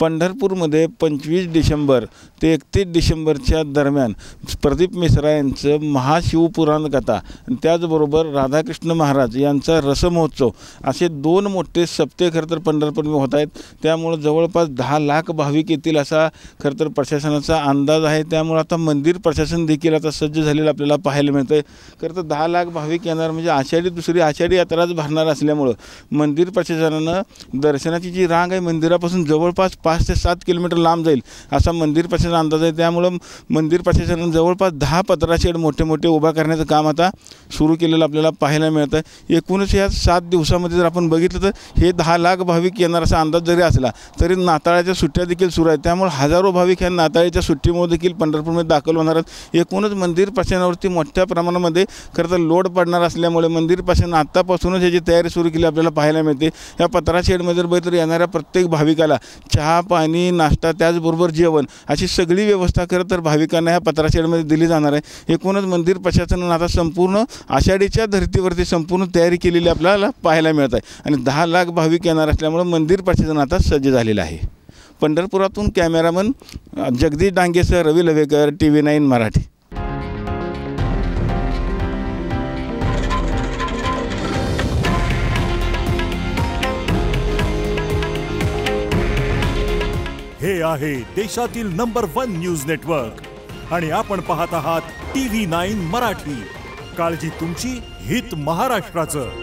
पंढरपूरमध्ये 25 डिसेंबर ते 31 डिसेंबरच्या दरम्यान प्रदीप मिश्रा यांचं महाशिवपुराण कथा आणि त्याचबरोबर राधाकृष्ण महाराज यांचा रसमहोत्सव असे 2 मोठे सप्ते खरं तर पंढरपूरमध्ये होत आहेत। त्यामुळे जवळपास 10 लाख भाविक येतील असा खरं तर प्रशासनाचा अंदाज आहे। त्यामुळे आता मंदिर प्रशासन देखील आता सज्ज झालेलं आपल्याला पाहायला मिळतं आहे। खरं तर 10 लाख भाविक येणार म्हणजे आषाढी दुसरी आषाढी यात्राच भरणार असल्यामुळं मंदिर प्रशासनानं दर्शनाची जी रांग आहे मंदिरापासून जवळपास 5 ते 7 किलोमीटर लांब जाईल असा मंदिर प्रशासनाचा अंदाज आहे। त्यामुळं मंदिर प्रशासनानं जवळपास 10 पत्रा शेड मोठे मोठे उभा करण्याचं काम आता सुरू केलेलं आपल्याला पाहायला मिळतं आहे। एकूणच या 7 दिवसामध्ये जर आपण बघितलं तर हे 10 लाख भाविक येणार असा अंदाज जरी असला तरी नाताळाच्या सुट्ट्या देखील सुरू आहेत। त्यामुळे हजारो भाविक ह्या नाताळीच्या सुट्टीमुळे देखील पंढरपूरमध्ये दाखल होणार आहेत। एकूणच मंदिर प्रशासनावरती मोठ्या प्रमाणामध्ये खरं तर लोड पडणार असल्यामुळे मंदिर प्रशासन आत्तापासूनच याची तयारी सुरू केली आपल्याला पाहायला मिळते। या पत्रा शेडमध्ये बघितलं येणाऱ्या प्रत्येक भाविकाला चहा पाणी नाश्ता त्याचबरोबर जेवण अशी सगळी व्यवस्था खरं तर भाविकांना ह्या पत्रा शेडमध्ये दिली जाणार आहे। एकूणच मंदिर प्रशासनानं आता संपूर्ण आषाढीच्या धर्तीवरती संपूर्ण तयारी केलेली आपल्याला पाहायला मिळत आहे आणि 10 लाख भाविक येणार असल्यामुळे मंदिर प्रशासन आता सज्ज झालेलं आहे। पंढरपुरातून कॅमेरामन जगदीश डांगेसह रवी लवेकर TV9 मराठी। हे आहे देशातील नंबर 1 न्यूज नेटवर्क आणि आपण पाहत आहात TV9 मराठी। काळजी तुमची, हित महाराष्ट्राचं।